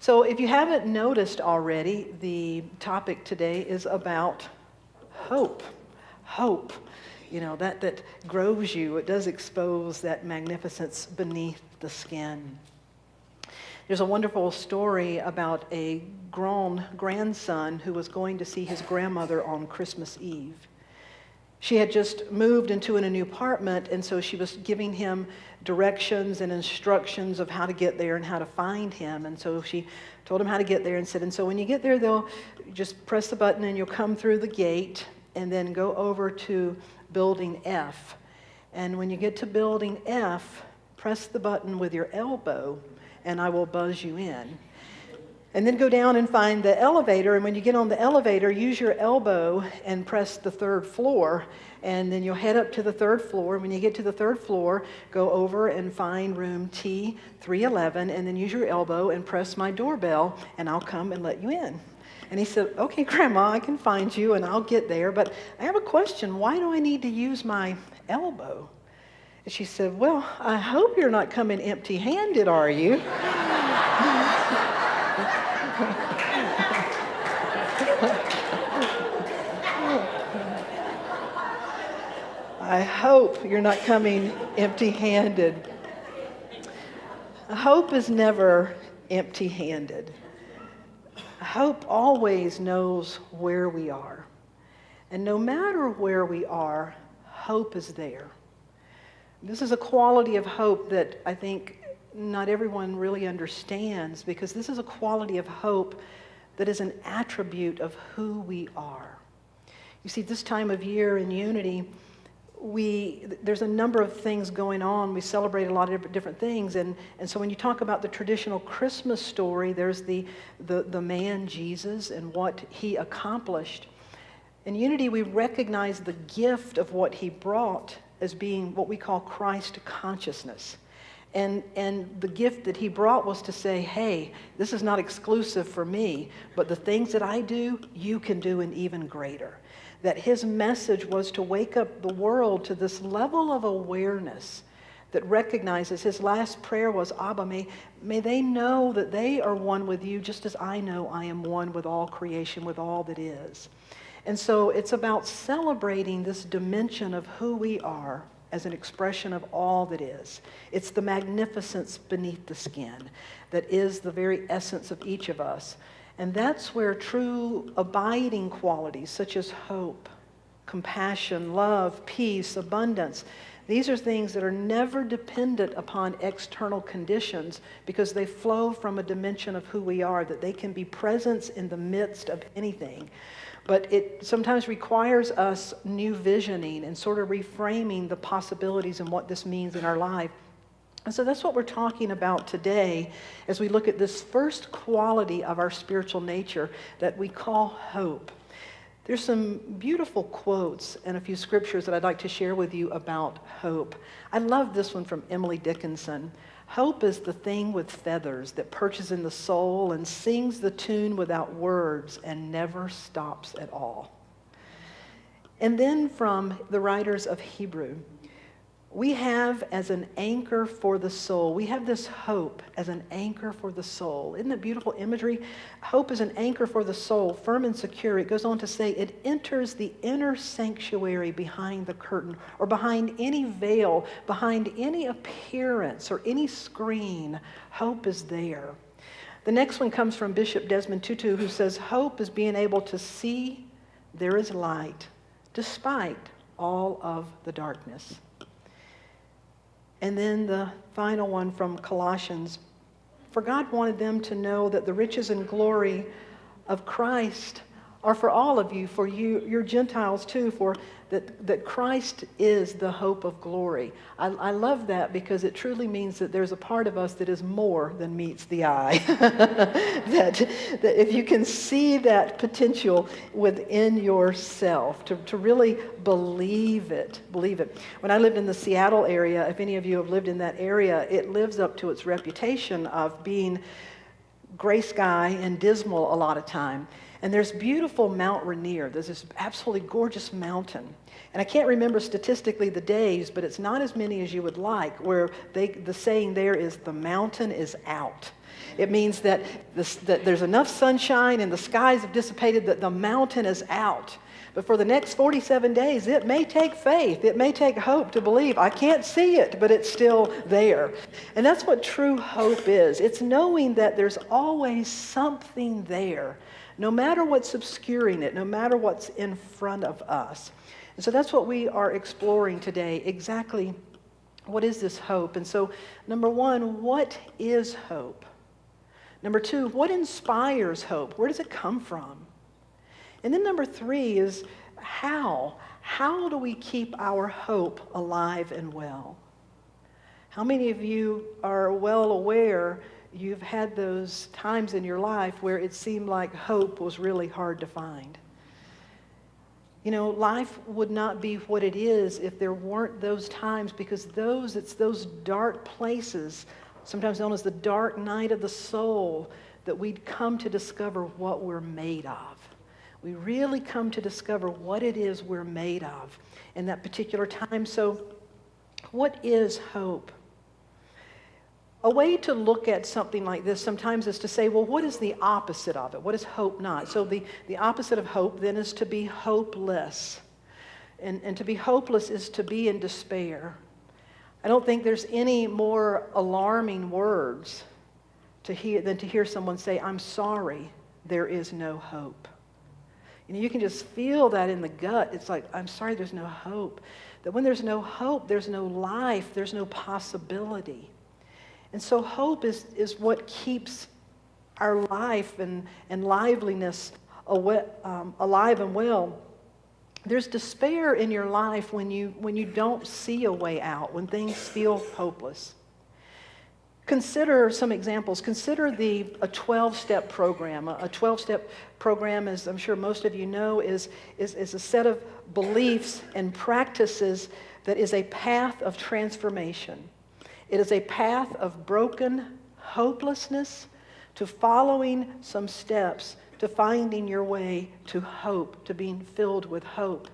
So if you haven't noticed already, the topic today is about hope. Hope, that grows you. It does expose that magnificence beneath the skin. There's a wonderful story about a grown grandson who was going to see his grandmother on Christmas Eve. She had just moved into a new apartment, and so she was giving him directions and instructions of how to get there and how to find him. And so she told him how to get there and said, and so when you get there, they'll just press the button and you'll come through the gate and then go over to building F. And when you get to building F, press the button with your elbow and I will buzz you in. And then go down and find the elevator, and when you get on the elevator, use your elbow and press the third floor, and then you'll head up to the third floor. When you get to the third floor, go over and find room T311, and then use your elbow and press my doorbell, and I'll come and let you in. And he said, okay, Grandma, I can find you, and I'll get there, but I have a question. Why do I need to use my elbow? And she said, well, I hope you're not coming empty-handed, are you? I hope you're not coming empty-handed. Hope is never empty-handed. Hope always knows where we are. And no matter where we are, hope is there. This is a quality of hope that I think not everyone really understands, because this is a quality of hope that is an attribute of who we are. You see, this time of year in Unity, there's a number of things going on. We celebrate a lot of different things, and so when you talk about the traditional Christmas story, there's the man Jesus and what he accomplished. In Unity, we recognize the gift of what he brought as being what we call Christ consciousness. And the gift that he brought was to say, hey, this is not exclusive for me, but the things that I do, you can do an even greater. That his message was to wake up the world to this level of awareness that recognizes, his last prayer was, Abba, may they know that they are one with you, just as I know I am one with all creation, with all that is. And so it's about celebrating this dimension of who we are as an expression of all that is. It's the magnificence beneath the skin that is the very essence of each of us. And that's where true abiding qualities such as hope, compassion, love, peace, abundance, these are things that are never dependent upon external conditions, because they flow from a dimension of who we are, that they can be presence in the midst of anything. But it sometimes requires us new visioning and sort of reframing the possibilities and what this means in our life. And so that's what we're talking about today as we look at this first quality of our spiritual nature that we call hope. There's some beautiful quotes and a few scriptures that I'd like to share with you about hope. I love this one from Emily Dickinson. Hope is the thing with feathers that perches in the soul and sings the tune without words and never stops at all. And then from the writers of Hebrew, we have as an anchor for the soul. We have this hope as an anchor for the soul. Isn't that beautiful imagery? Hope is an anchor for the soul, firm and secure. It goes on to say it enters the inner sanctuary behind the curtain, or behind any veil, behind any appearance or any screen. Hope is there. The next one comes from Bishop Desmond Tutu, who says, hope is being able to see there is light despite all of the darkness. And then the final one from Colossians. For God wanted them to know that the riches and glory of Christ are for all of you, for you're Gentiles too, for that Christ is the hope of glory. I love that, because it truly means that there's a part of us that is more than meets the eye. that if you can see that potential within yourself, to really believe it. When I lived in the Seattle area, if any of you have lived in that area, it lives up to its reputation of being gray sky and dismal a lot of time. And there's beautiful Mount Rainier. There's this absolutely gorgeous mountain. And I can't remember statistically the days, but it's not as many as you would like, where the saying there is, the mountain is out. It means that there's enough sunshine and the skies have dissipated that the mountain is out. But for the next 47 days, it may take faith. It may take hope to believe. I can't see it, but it's still there. And that's what true hope is. It's knowing that there's always something there, no matter what's obscuring it, no matter what's in front of us. And so that's what we are exploring today. Exactly what is this hope? And so, number one, what is hope? Number two, what inspires hope? Where does it come from? And then number three is how? How do we keep our hope alive and well? How many of you are well aware you've had those times in your life where it seemed like hope was really hard to find? You know, life would not be what it is if there weren't those times, because it's those dark places, sometimes known as the dark night of the soul, that we'd come to discover what we're made of. We really come to discover what it is we're made of in that particular time. So, what is hope? A way to look at something like this sometimes is to say, well, what is the opposite of it? What is hope not? So the opposite of hope then is to be hopeless. And to be hopeless is to be in despair. I don't think there's any more alarming words than to hear someone say, I'm sorry, there is no hope. You know, you can just feel that in the gut. It's like, I'm sorry, there's no hope. That when there's no hope, there's no life, there's no possibility. And so hope is what keeps our life and liveliness alive and well. There's despair in your life when you don't see a way out, when things feel hopeless. Consider some examples. Consider a 12-step program. A 12-step program, as I'm sure most of you know, is a set of beliefs and practices that is a path of transformation. It is a path of broken hopelessness to following some steps to finding your way to hope, to being filled with hope.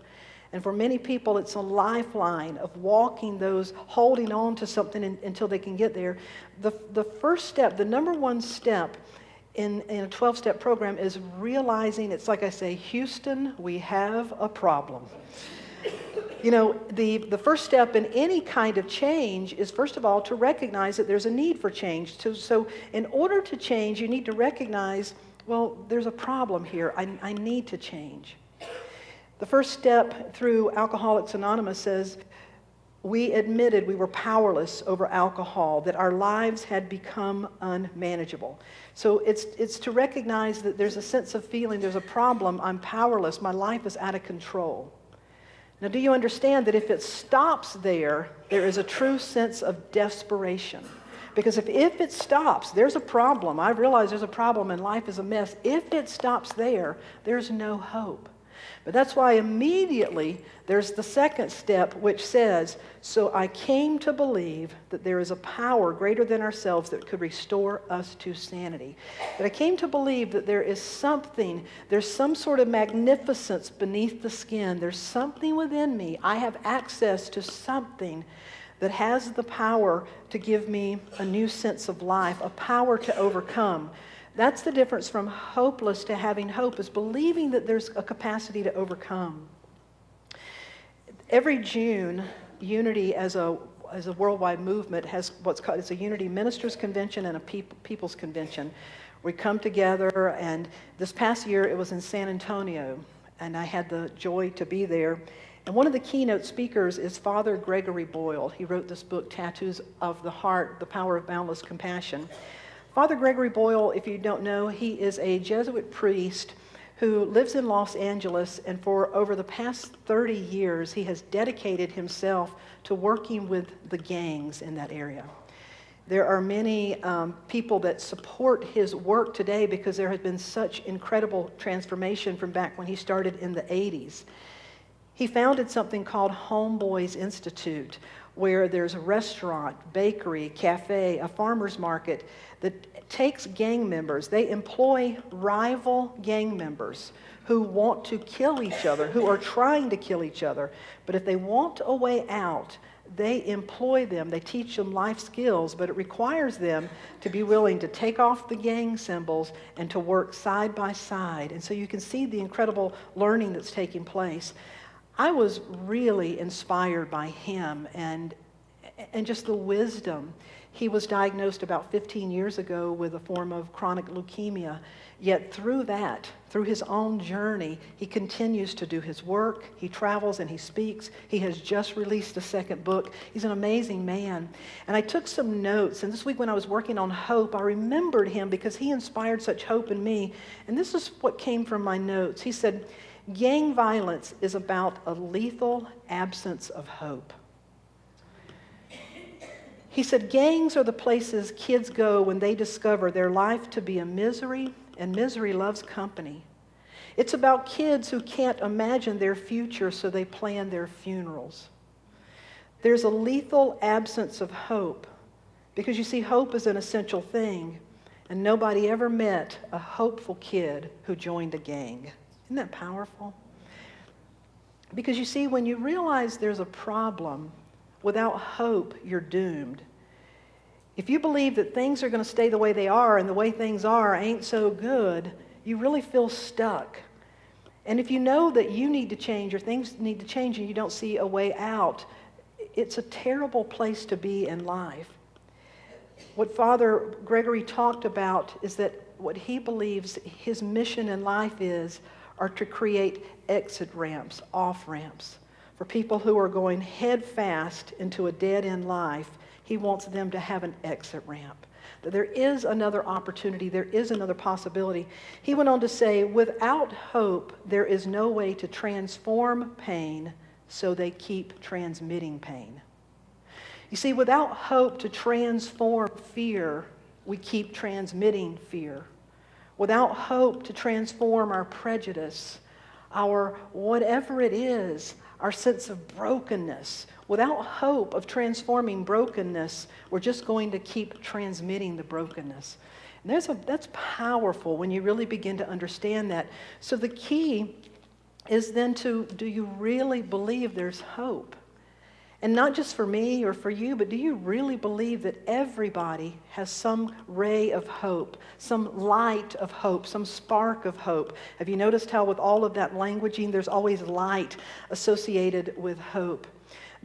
And for many people, it's a lifeline of walking those, holding on to something until they can get there. The first step, the number one step in a 12-step program is realizing, it's like I say, Houston, we have a problem. You know, the first step in any kind of change is, first of all, to recognize that there's a need for change. So in order to change, you need to recognize, well, there's a problem here. I need to change. The first step through Alcoholics Anonymous says, we admitted we were powerless over alcohol, that our lives had become unmanageable. So it's to recognize that there's a sense of feeling, there's a problem, I'm powerless, my life is out of control. Now, do you understand that if it stops there, there is a true sense of desperation? Because if it stops, there's a problem. I realize there's a problem and life is a mess. If it stops there, there's no hope. But that's why immediately there's the second step, which says, so I came to believe that there is a power greater than ourselves that could restore us to sanity. But I came to believe that there is something, there's some sort of magnificence beneath the skin. There's something within me. I have access to something that has the power to give me a new sense of life, a power to overcome. That's the difference from hopeless to having hope, is believing that there's a capacity to overcome. Every June, Unity as a worldwide movement has what's called, it's a Unity Ministers Convention and a People's Convention. We come together, and this past year it was in San Antonio, and I had the joy to be there. And one of the keynote speakers is Father Gregory Boyle. He wrote this book, Tattoos of the Heart, The Power of Boundless Compassion. Father Gregory Boyle, if you don't know, he is a Jesuit priest who lives in Los Angeles, and for over the past 30 years, he has dedicated himself to working with the gangs in that area. There are many people that support his work today because there has been such incredible transformation from back when he started in the 80s. He founded something called Homeboys Institute, where there's a restaurant, bakery, cafe, a farmer's market that takes gang members. They employ rival gang members who want to kill each other, who are trying to kill each other. But if they want a way out, they employ them. They teach them life skills, but it requires them to be willing to take off the gang symbols and to work side by side. And so you can see the incredible learning that's taking place. I was really inspired by him and just the wisdom. He was diagnosed about 15 years ago with a form of chronic leukemia. Yet through his own journey, he continues to do his work. He travels and he speaks. He has just released a second book. He's an amazing man. And I took some notes. And this week when I was working on hope, I remembered him because he inspired such hope in me. And this is what came from my notes. He said, gang violence is about a lethal absence of hope. He said, gangs are the places kids go when they discover their life to be a misery, and misery loves company. It's about kids who can't imagine their future, so they plan their funerals. There's a lethal absence of hope, because you see, hope is an essential thing, and nobody ever met a hopeful kid who joined a gang. Isn't that powerful? Because you see, when you realize there's a problem, without hope, you're doomed. If you believe that things are going to stay the way they are and the way things are ain't so good, you really feel stuck. And if you know that you need to change or things need to change and you don't see a way out, it's a terrible place to be in life. What Father Gregory talked about is that what he believes his mission in life are to create exit ramps, off ramps. For people who are going head fast into a dead-end life, he wants them to have an exit ramp. That there is another opportunity, there is another possibility. He went on to say, without hope, there is no way to transform pain, so they keep transmitting pain. You see, without hope to transform fear, we keep transmitting fear. Without hope to transform our prejudice, our whatever it is, our sense of brokenness. Without hope of transforming brokenness, we're just going to keep transmitting the brokenness. And that's powerful when you really begin to understand that. So the key is then do you really believe there's hope? And not just for me or for you, but do you really believe that everybody has some ray of hope, some light of hope, some spark of hope? Have you noticed how with all of that languaging, there's always light associated with hope?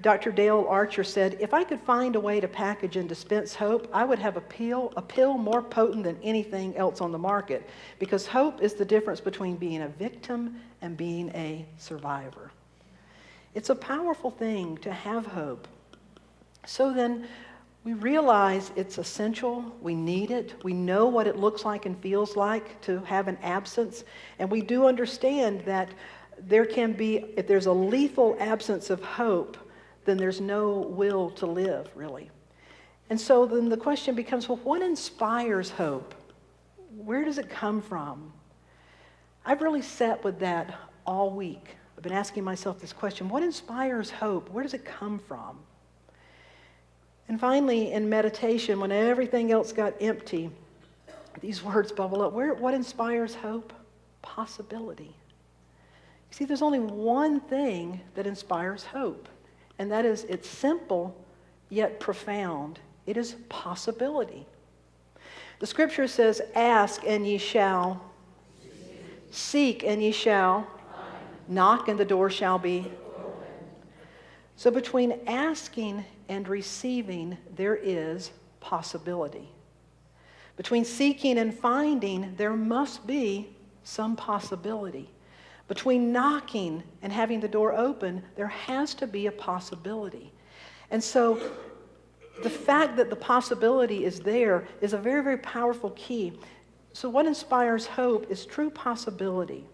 Dr. Dale Archer said, if I could find a way to package and dispense hope, I would have a pill more potent than anything else on the market, because hope is the difference between being a victim and being a survivor. It's a powerful thing to have hope. So then we realize it's essential. We need it. We know what it looks like and feels like to have an absence. And we do understand that there can be, if there's a lethal absence of hope, then there's no will to live, really. And so then the question becomes, well, what inspires hope? Where does it come from? I've really sat with that all week. I've been asking myself this question, what inspires hope? Where does it come from? And finally, in meditation, when everything else got empty, these words bubble up. What inspires hope? Possibility. You see, there's only one thing that inspires hope, and that is it's simple yet profound. It is possibility. The scripture says, ask and ye shall, seek and ye shall, knock and the door shall be open. So between asking and receiving, there is possibility. Between seeking and finding, there must be some possibility. Between knocking and having the door open, there has to be a possibility. And so the fact that the possibility is there is a very, very powerful key. So what inspires hope is true possibility.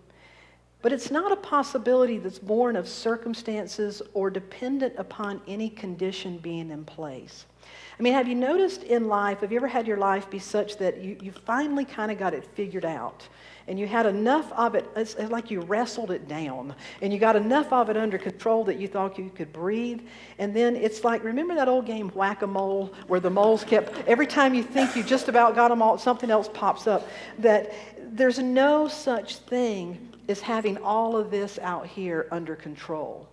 But it's not a possibility that's born of circumstances or dependent upon any condition being in place. I mean, have you noticed in life, have you ever had your life be such that you finally kind of got it figured out? And you had enough of it, it's like you wrestled it down. And you got enough of it under control that you thought you could breathe. And then it's like, remember that old game Whack-A-Mole, where the moles kept, every time you think you just about got them all, something else pops up. That there's no such thing as having all of this out here under control.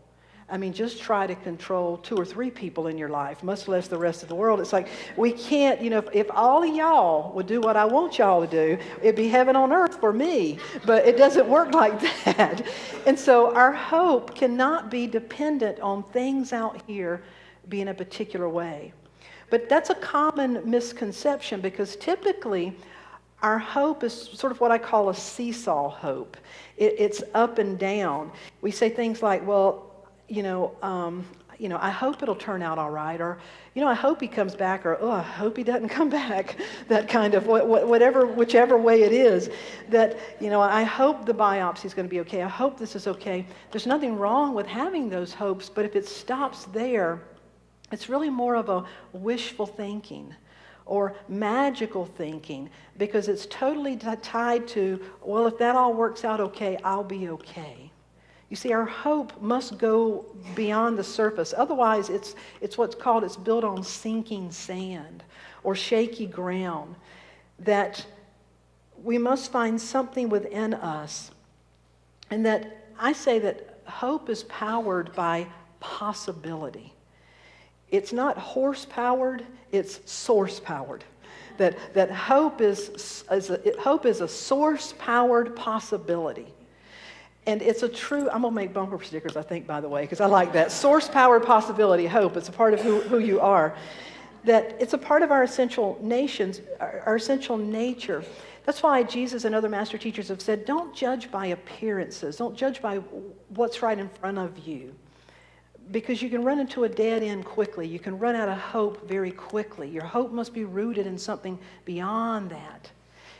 I mean, just try to control 2 or 3 people in your life, much less the rest of the world. It's like, we can't, if all of y'all would do what I want y'all to do, it'd be heaven on earth for me. But it doesn't work like that. And so our hope cannot be dependent on things out here being a particular way. But that's a common misconception, because typically our hope is sort of what I call a seesaw hope. It's up and down. We say things like, well, I hope it'll turn out all right, or, I hope he comes back, or, oh, I hope he doesn't come back. That kind of, whichever way it is, that, I hope the biopsy is going to be okay. I hope this is okay. There's nothing wrong with having those hopes, but if it stops there, it's really more of a wishful thinking or magical thinking, because it's totally tied to, well, if that all works out okay, I'll be okay. You see, our hope must go beyond the surface. Otherwise, it's what's called, it's built on sinking sand or shaky ground. That we must find something within us. And that I say that hope is powered by possibility. It's not horse-powered, it's source-powered. That hope is a source-powered possibility. And it's a true, I'm going to make bumper stickers, I think, by the way, because I like that. Source-powered possibility, hope. It's a part of who you are. That it's a part of our essential nature. That's why Jesus and other master teachers have said, don't judge by appearances. Don't judge by what's right in front of you. Because you can run into a dead end quickly. You can run out of hope very quickly. Your hope must be rooted in something beyond that.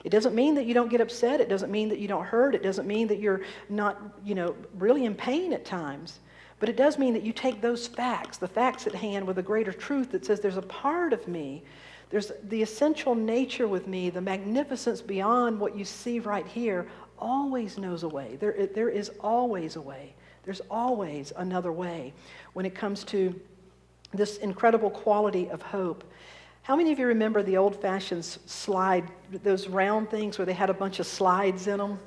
It doesn't mean that you don't get upset. It doesn't mean that you don't hurt. It doesn't mean that you're not, really in pain at times. But it does mean that you take those facts, the facts at hand, with a greater truth that says there's a part of me, there's the essential nature with me, the magnificence beyond what you see right here, always knows a way. There is always a way. There's always another way when it comes to this incredible quality of hope. How many of you remember the old-fashioned slide, those round things where they had a bunch of slides in them?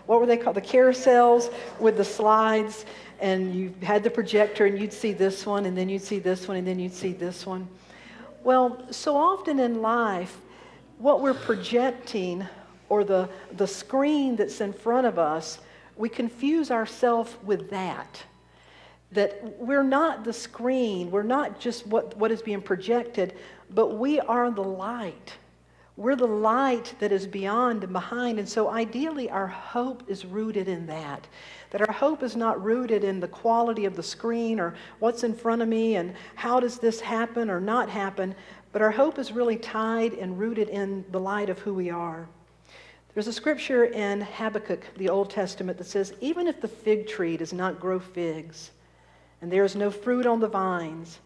What were they called? The carousels with the slides, and you had the projector, and you'd see this one, and then you'd see this one, and then you'd see this one. Well, so often in life, what we're projecting, or the screen that's in front of us, we confuse ourselves with that. That we're not the screen, we're not just what is being projected, but we are the light. We're the light that is beyond and behind. And so ideally our hope is rooted in that. That our hope is not rooted in the quality of the screen or what's in front of me and how does this happen or not happen, but our hope is really tied and rooted in the light of who we are. There's a scripture in Habakkuk, the Old Testament, that says, even if the fig tree does not grow figs, and there is no fruit on the vines,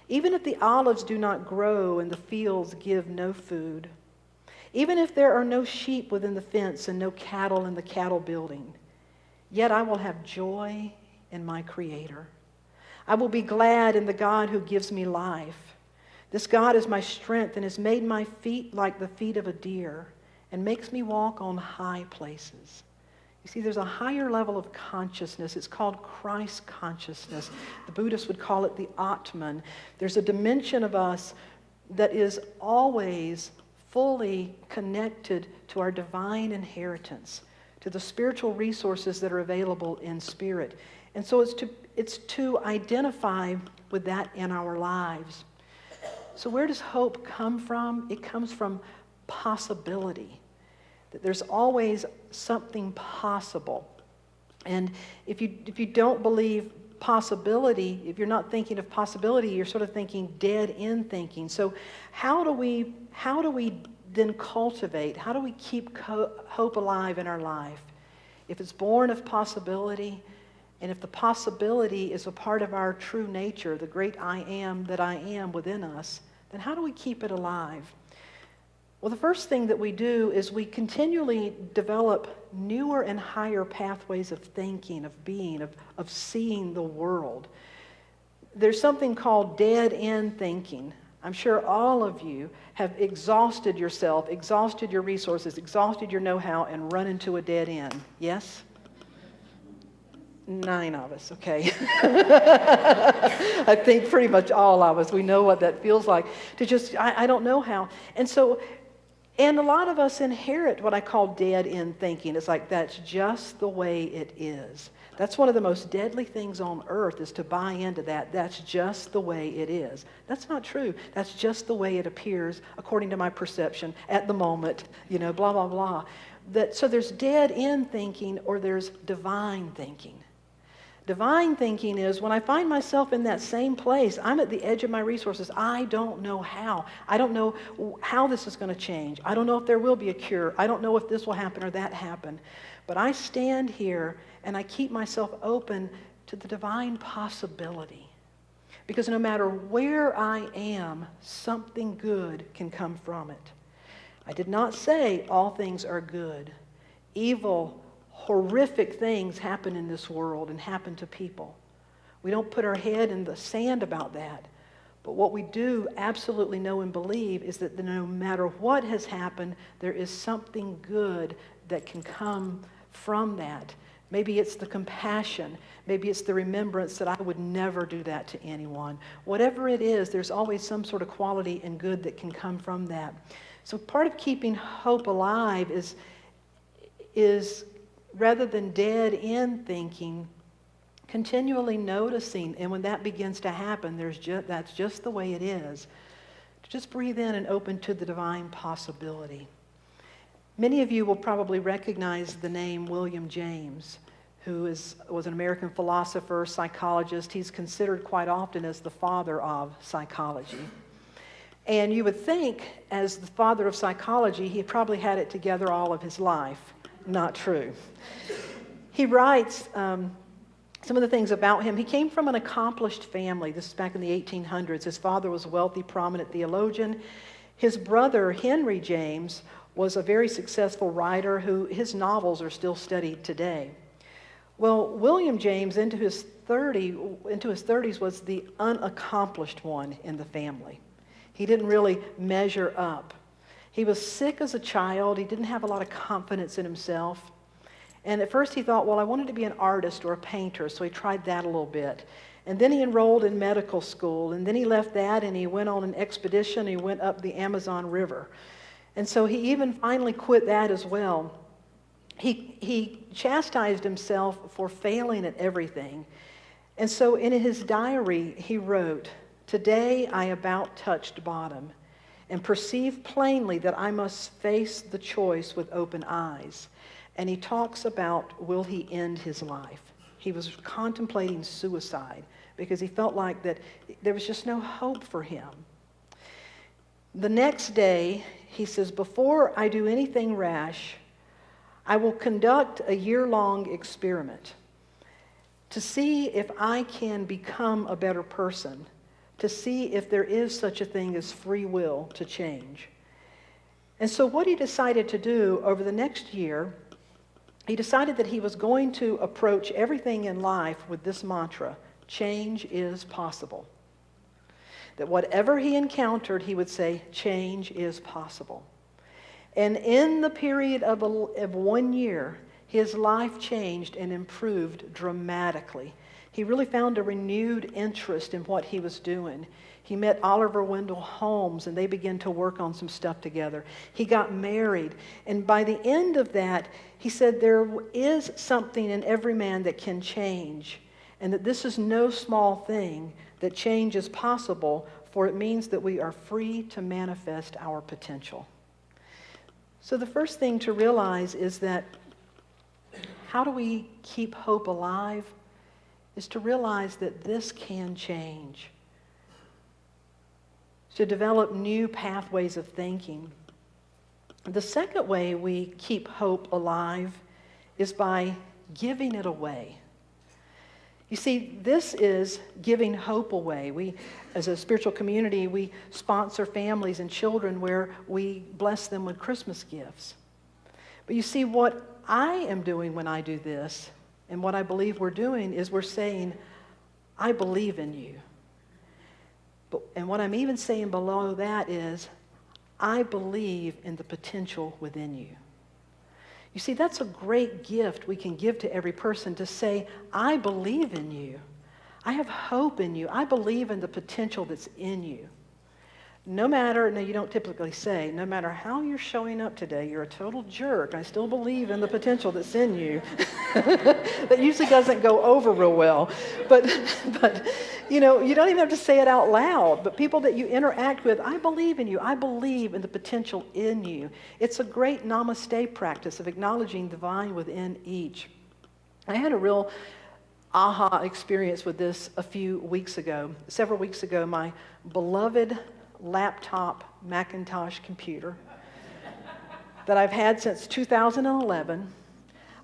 even if the olives do not grow and the fields give no food, even if there are no sheep within the fence and no cattle in the cattle building, yet I will have joy in my Creator. I will be glad in the God who gives me life. This God is my strength and has made my feet like the feet of a deer and makes me walk on high places. You see, there's a higher level of consciousness. It's called Christ consciousness. The Buddhists would call it the Atman. There's a dimension of us that is always fully connected to our divine inheritance, to the spiritual resources that are available in spirit. And so it's to identify with that in our lives. So where does hope come from? It comes from possibility. That there's always something possible. And if you don't believe possibility, if you're not thinking of possibility, you're sort of thinking dead end thinking. So how do we then cultivate, how do we keep hope alive in our life? If it's born of possibility, and if the possibility is a part of our true nature, the great I am that I am within us, then how do we keep it alive? Well, the first thing that we do is we continually develop newer and higher pathways of thinking, of being, of seeing the world. There's something called dead-end thinking. I'm sure all of you have exhausted yourself, exhausted your resources, exhausted your know-how, and run into a dead end. Yes? 9 of us, okay. I think pretty much all of us, we know what that feels like. To just, I don't know how. And a lot of us inherit what I call dead-end thinking. It's like, that's just the way it is. That's one of the most deadly things on earth, is to buy into that. That's just the way it is. That's not true. That's just the way it appears according to my perception at the moment, blah, blah, blah. So there's dead-end thinking, or there's divine thinking. Divine thinking is when I find myself in that same place, I'm at the edge of my resources. I don't know how. I don't know how this is going to change. I don't know if there will be a cure. I don't know if this will happen or that happen. But I stand here and I keep myself open to the divine possibility. Because no matter where I am, something good can come from it. I did not say all things are good. Evil, horrific things happen in this world and happen to people. We don't put our head in the sand about that. But what we do absolutely know and believe is that no matter what has happened, there is something good that can come from that. Maybe it's the compassion. Maybe it's the remembrance that I would never do that to anyone. Whatever it is, there's always some sort of quality and good that can come from that. So part of keeping hope alive is rather than dead-end thinking, continually noticing, and when that begins to happen, that's just the way it is. To just breathe in and open to the divine possibility. Many of you will probably recognize the name William James, who was an American philosopher, psychologist. He's considered quite often as the father of psychology. And you would think, as the father of psychology, he probably had it together all of his life. Not true. He writes some of the things about him. He came from an accomplished family. This is back in the 1800s. His father was a wealthy, prominent theologian. His brother, Henry James, was a very successful writer who his novels are still studied today. Well, William James, into his 30s, was the unaccomplished one in the family. He didn't really measure up. He was sick as a child. He didn't have a lot of confidence in himself. And at first he thought, well, I wanted to be an artist or a painter, so he tried that a little bit. And then he enrolled in medical school, and then he left that and he went on an expedition. He went up the Amazon River. And so he even finally quit that as well. He chastised himself for failing at everything. And so in his diary, he wrote, "Today I about touched bottom and perceived plainly that I must face the choice with open eyes." And he talks about, will he end his life? He was contemplating suicide because he felt like that there was just no hope for him. The next day, he says, "Before I do anything rash, I will conduct a year-long experiment to see if I can become a better person, to see if there is such a thing as free will to change." And so what he decided to do over the next year, he decided that he was going to approach everything in life with this mantra: change is possible. That whatever he encountered, he would say, change is possible. And in the period of 1 year, his life changed and improved dramatically. He really found a renewed interest in what he was doing. He met Oliver Wendell Holmes, and they began to work on some stuff together. He got married, and by the end of that, he said there is something in every man that can change, and that this is no small thing, that change is possible, for it means that we are free to manifest our potential. So the first thing to realize is that how do we keep hope alive? Is to realize that this can change. To develop new pathways of thinking. The second way we keep hope alive is by giving it away. You see, this is giving hope away. We, as a spiritual community, we sponsor families and children where we bless them with Christmas gifts. But you see, what I am doing when I do this, and what I believe we're doing, is we're saying, I believe in you. And what I'm even saying below that is, I believe in the potential within you. You see, that's a great gift we can give to every person, to say, I believe in you. I have hope in you. I believe in the potential that's in you. No matter, now you don't typically say, no matter how you're showing up today, you're a total jerk. I still believe in the potential that's in you. That usually doesn't go over real well. But you know, you don't even have to say it out loud. But people that you interact with, I believe in you. I believe in the potential in you. It's a great namaste practice of acknowledging the divine within each. I had a real aha experience with this a few weeks ago. Several weeks ago, my beloved laptop Macintosh computer that I've had since 2011.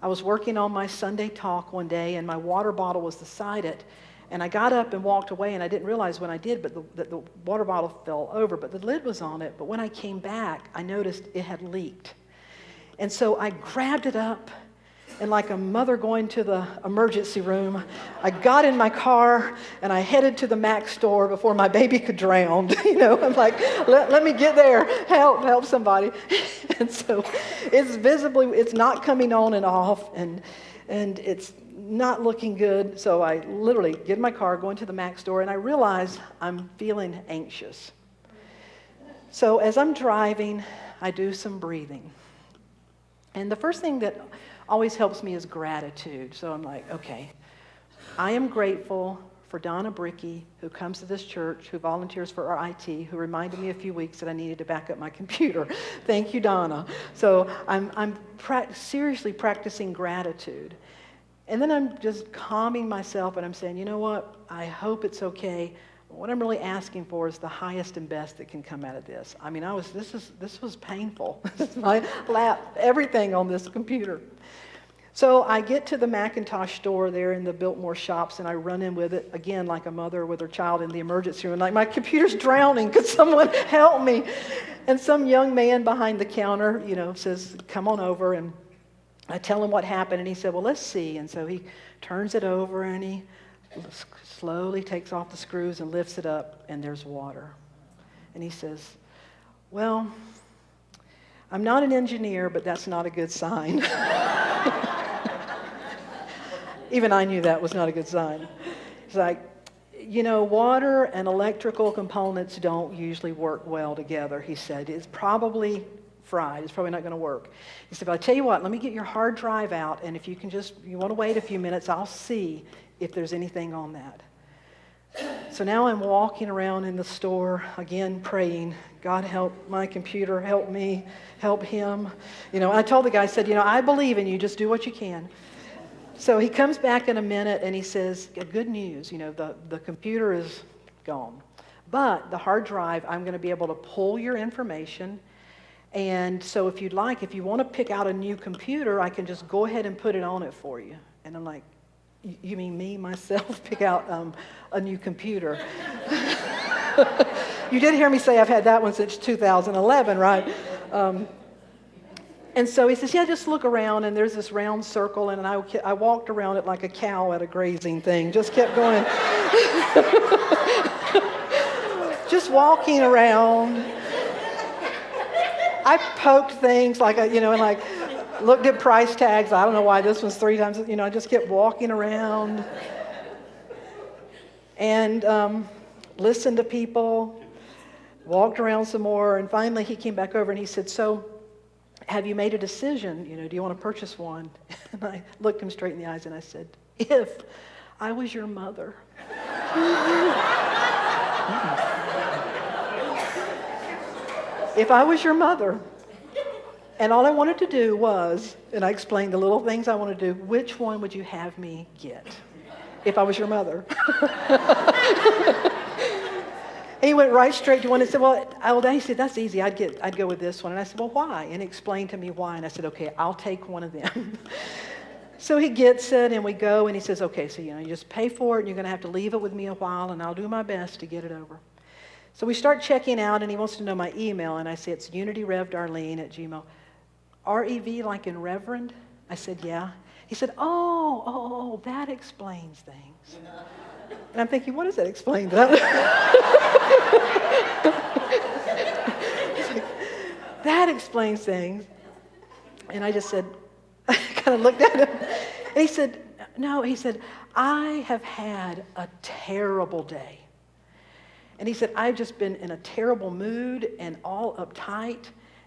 I was working on my Sunday talk one day, and my water bottle was beside it. And I got up and walked away, and I didn't realize when I did, that the water bottle fell over, but the lid was on it. But when I came back, I noticed it had leaked. And so I grabbed it up, and like a mother going to the emergency room, I got in my car and I headed to the Mac store before my baby could drown. You know, I'm like, let me get there, help somebody. And so it's not coming on and off, and it's not looking good. So I literally get in my car, go into the Mac store, and I realize I'm feeling anxious. So as I'm driving, I do some breathing. And the first thing that always helps me is gratitude. So I'm like, okay, I am grateful for Donna Bricky, who comes to this church, who volunteers for our IT, who reminded me a few weeks that I needed to back up my computer. Thank you, Donna. So I'm seriously practicing gratitude. And then I'm just calming myself, and I'm saying, you know what? I hope it's okay. What I'm really asking for is the highest and best that can come out of this. I mean, this was painful. My lap, everything on this computer. So I get to the Macintosh store there in the Biltmore shops, and I run in with it, again, like a mother with her child in the emergency room. Like, my computer's drowning. Could someone help me? And some young man behind the counter, you know, says, come on over. And I tell him what happened, and he said, well, let's see. And so he turns it over, and he slowly takes off the screws and lifts it up, and there's water. And he says, well, I'm not an engineer, but that's not a good sign. Even I knew that was not a good sign. He's like, you know, water and electrical components don't usually work well together, he said. It's probably fried. It's probably not going to work. He said, but I'll tell you what, let me get your hard drive out, and if you want to wait a few minutes, I'll see if there's anything on that. So now I'm walking around in the store, again praying, God help my computer, help me, help him. You know, I told the guy, I said, you know, I believe in you, just do what you can. So he comes back in a minute and he says, good news, you know, the computer is gone. But the hard drive, I'm going to be able to pull your information. And so if you'd like, if you want to pick out a new computer, I can just go ahead and put it on it for you. And I'm like, you mean me, myself, pick out a new computer? You did hear me say I've had that one since 2011, right? And so he says, yeah, just look around, and there's this round circle, and I walked around it like a cow at a grazing thing, just kept going. Just walking around. I poked things like, and looked at price tags. I don't know why this one's 3 times, I just kept walking around and listened to people, walked around some more, and finally he came back over and he said, so have you made a decision? Do you want to purchase one? And I looked him straight in the eyes and I said, if I was your mother. If I was your mother, and all I wanted to do was, and I explained the little things I want to do, which one would you have me get if I was your mother? And he went right straight to one and said, he said, that's easy. I'd go with this one. And I said, well, why? And he explained to me why. And I said, okay, I'll take one of them. So he gets it, and we go, and he says, okay, so you just pay for it, and you're going to have to leave it with me a while, and I'll do my best to get it over. So we start checking out, and he wants to know my email, and I say it's unityrevdarlene@gmail. R-E-V like in reverend? I said, yeah. He said, oh, that explains things. And I'm thinking, what does that explain? That explains things. And I just said, I kind of looked at him. And he said, no, he said, I have had a terrible day. And he said, I've just been in a terrible mood and all uptight.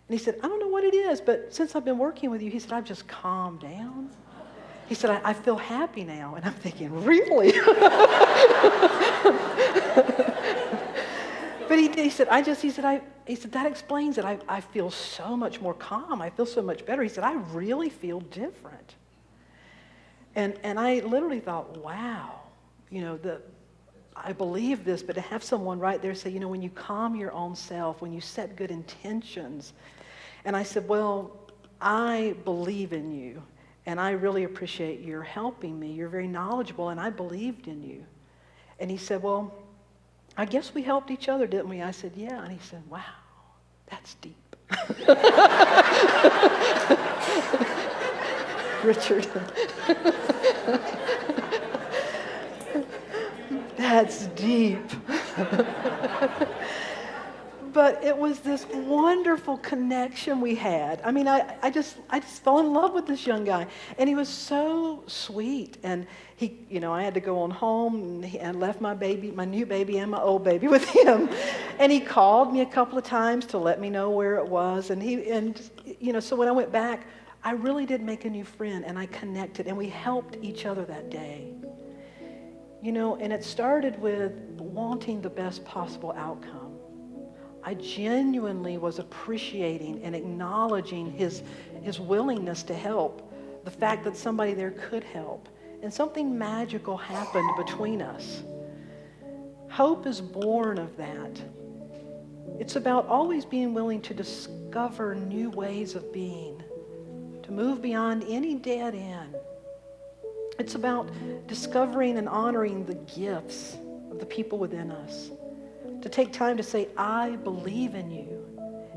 And he said, I don't know what it is, but since I've been working with you, he said, I've just calmed down. He said, I feel happy now. And I'm thinking, really? But he said, that explains it. I feel so much more calm. I feel so much better. He said, I really feel different. And I literally thought, wow, I believe this, but to have someone right there say, when you calm your own self, when you set good intentions. And I said, well, I believe in you, and I really appreciate your helping me. You're very knowledgeable, and I believed in you. And he said, well, I guess we helped each other, didn't we? I said, yeah. And he said, wow, that's deep. Richard. That's deep. But it was this wonderful connection we had. I mean, I just fell in love with this young guy. And he was so sweet. And he, I had to go on home and left my new baby and my old baby with him. And he called me a couple of times to let me know where it was. And so when I went back, I really did make a new friend, and I connected, and we helped each other that day. And it started with wanting the best possible outcome. I genuinely was appreciating and acknowledging his willingness to help, the fact that somebody there could help. And something magical happened between us. Hope is born of that. It's about always being willing to discover new ways of being, to move beyond any dead end. It's about discovering and honoring the gifts of the people within us. To take time to say, I believe in you.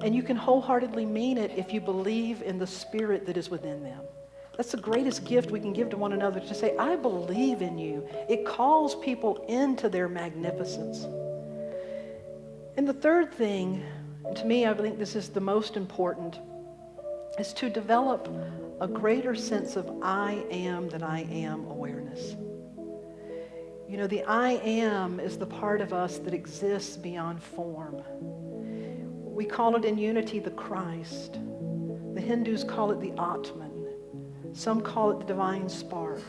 And you can wholeheartedly mean it if you believe in the spirit that is within them. That's the greatest gift we can give to one another, to say, I believe in you. It calls people into their magnificence. And the third thing, and to me, I think this is the most important, is to develop a greater sense of I am than I am awareness. The I am is the part of us that exists beyond form. We call it in unity the Christ. The Hindus call it the Atman. Some call it the divine spark.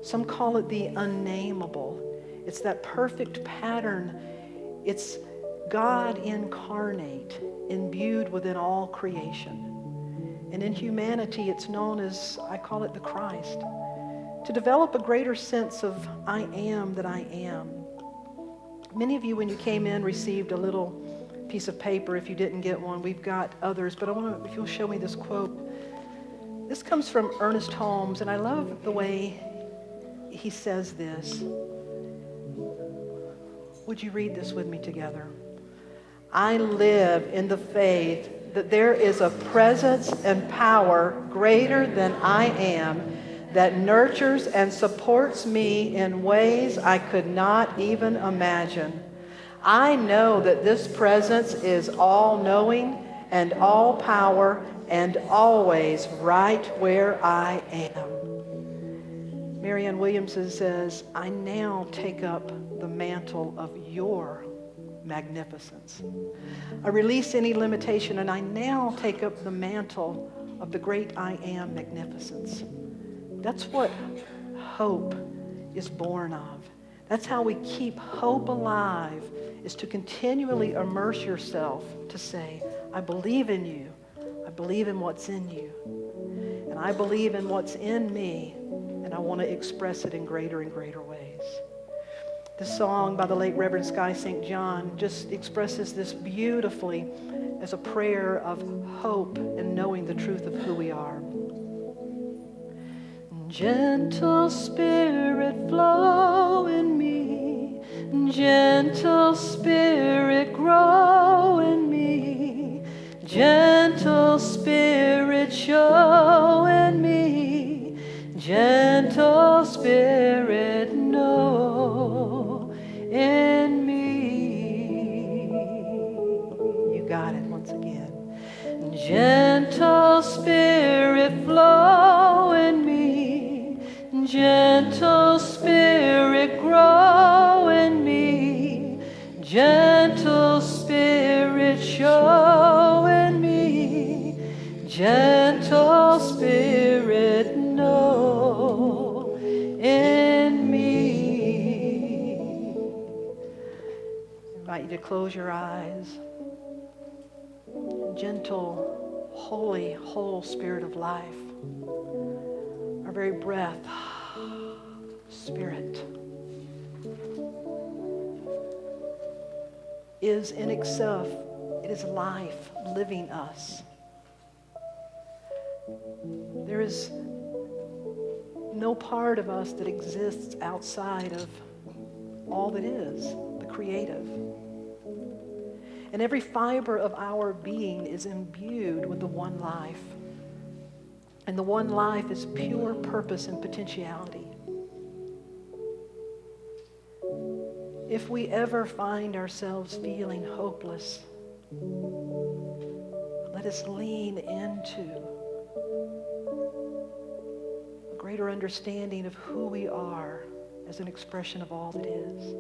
Some call it the unnameable. It's that perfect pattern. It's God incarnate, imbued within all creation. And in humanity, it's known as, I call it the Christ. To develop a greater sense of I am that I am. Many of you, when you came in, received a little piece of paper. If you didn't get one, we've got others. But I want to, if you'll show me this quote. This comes from Ernest Holmes, and I love the way he says this. Would you read this with me together? I live in the faith that there is a presence and power greater than I am that nurtures and supports me in ways I could not even imagine. I know that this presence is all-knowing and all-power and always right where I am. Marianne Williamson says, I now take up the mantle of your magnificence. I release any limitation, and I now take up the mantle of the great I am magnificence. That's what hope is born of. That's how we keep hope alive, is to continually immerse yourself to say, I believe in you. I believe in what's in you. And I believe in what's in me, and I want to express it in greater and greater ways. This song by the late Reverend Sky St. John just expresses this beautifully as a prayer of hope and knowing the truth of who we are. Gentle Spirit, flow in me. Gentle Spirit, grow in me. Gentle Spirit, show in me. Gentle Spirit, know in me. You got it once again. Gentle Spirit, flow in me. Gentle Spirit, grow in me. Gentle Spirit, show in me. Gentle Spirit, know in me. I invite you to close your eyes. Gentle, holy, whole Spirit of life, our very breath, Spirit, is in itself, it is life living us. There is no part of us that exists outside of all that is, the creative. And every fiber of our being is imbued with the one life. And the one life is pure purpose and potentiality. If we ever find ourselves feeling hopeless, let us lean into a greater understanding of who we are as an expression of all that is.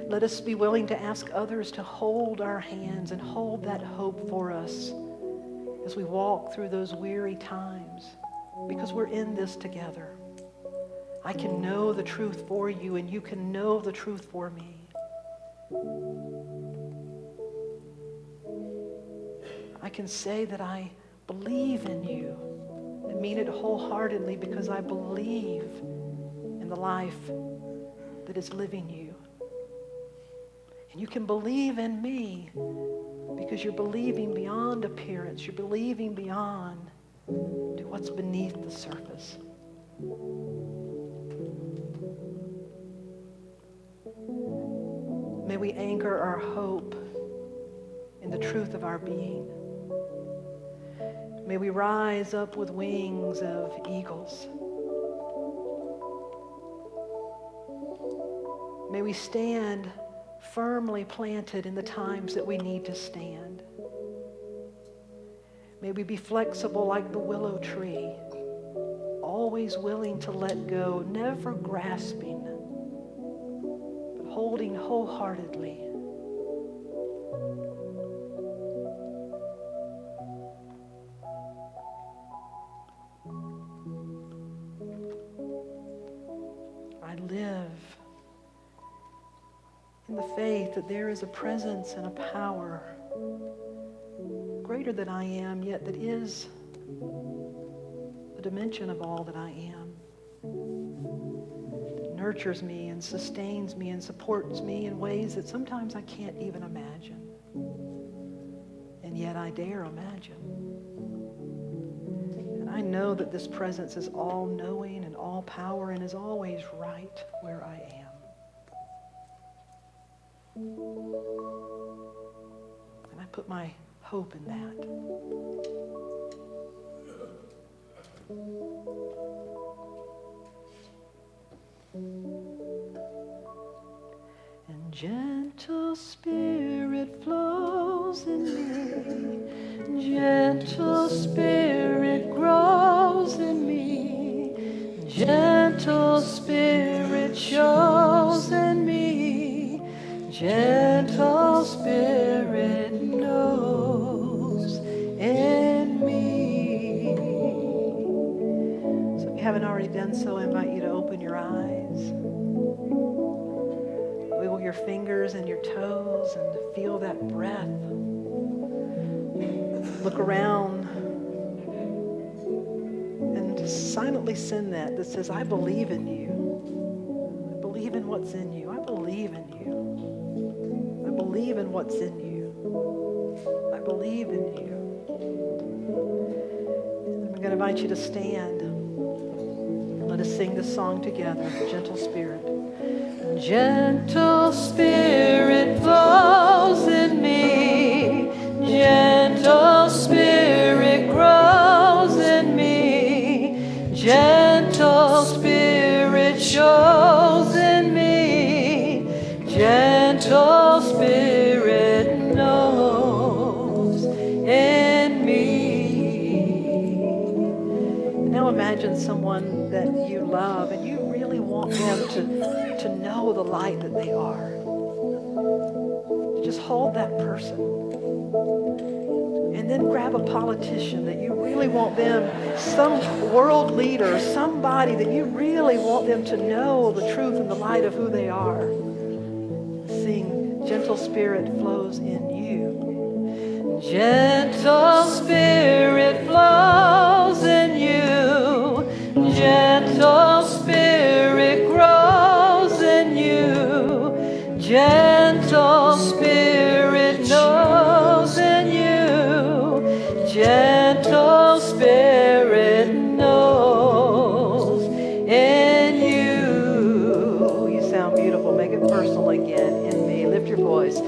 Let us be willing to ask others to hold our hands and hold that hope for us as we walk through those weary times, because we're in this together. I can know the truth for you, and you can know the truth for me. I can say that I believe in you and mean it wholeheartedly because I believe in the life that is living you. And you can believe in me because you're believing beyond appearance. You're believing beyond to what's beneath the surface. May we anchor our hope in the truth of our being. May we rise up with wings of eagles. May we stand firmly planted in the times that we need to stand. May we be flexible like the willow tree, always willing to let go, never grasping, but holding wholeheartedly. I live in the faith that there is a presence and a power greater than I am, yet that is the dimension of all that I am. That nurtures me and sustains me and supports me in ways that sometimes I can't even imagine. And yet I dare imagine. And I know that this presence is all-knowing and all-power and is always right where I am. And I put my hope in that. And gentle Spirit flows in me. Gentle Spirit grows in me. Gentle Spirit shows in me. Gentle Spirit knows in me. So if you haven't already done so, I invite you to open your eyes. Wiggle your fingers and your toes and feel that breath. Look around and silently send that says, I believe in you. I believe in what's in you. I believe in you. I believe in what's in you. I believe in you. And I'm going to invite you to stand. Let us sing this song together, Gentle Spirit. Gentle Spirit flows in me. Gentle Spirit grows in me. Gentle Spirit shows in me. Gentle Spirit knows in me. Now imagine someone that you love and you really want them to know the light that they are. Just hold that person. And then grab a politician that you really want them, some world leader, somebody that you really want them to know the truth and the light of who they are. Sing, Gentle Spirit flows in you. Gentle Spirit flows in you. Gentle Spirit grows in you. Gentle Spirit knows in you. Gentle Spirit knows in you. You sound beautiful. Make it personal again in me. Lift your voice.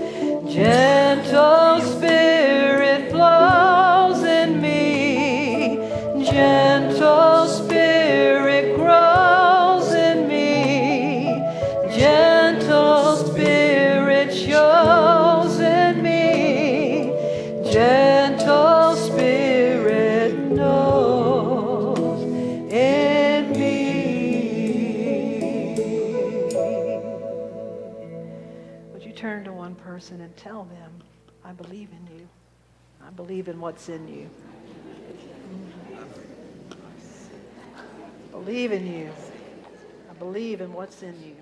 Gentle Spirit flows in me. Gentle Spirit grows in me. Gentle Spirit shows in me. Gentle Spirit knows in me. Would you turn to one person and tell them, I believe in you. I believe in what's in you. I believe in you. I believe in what's in you.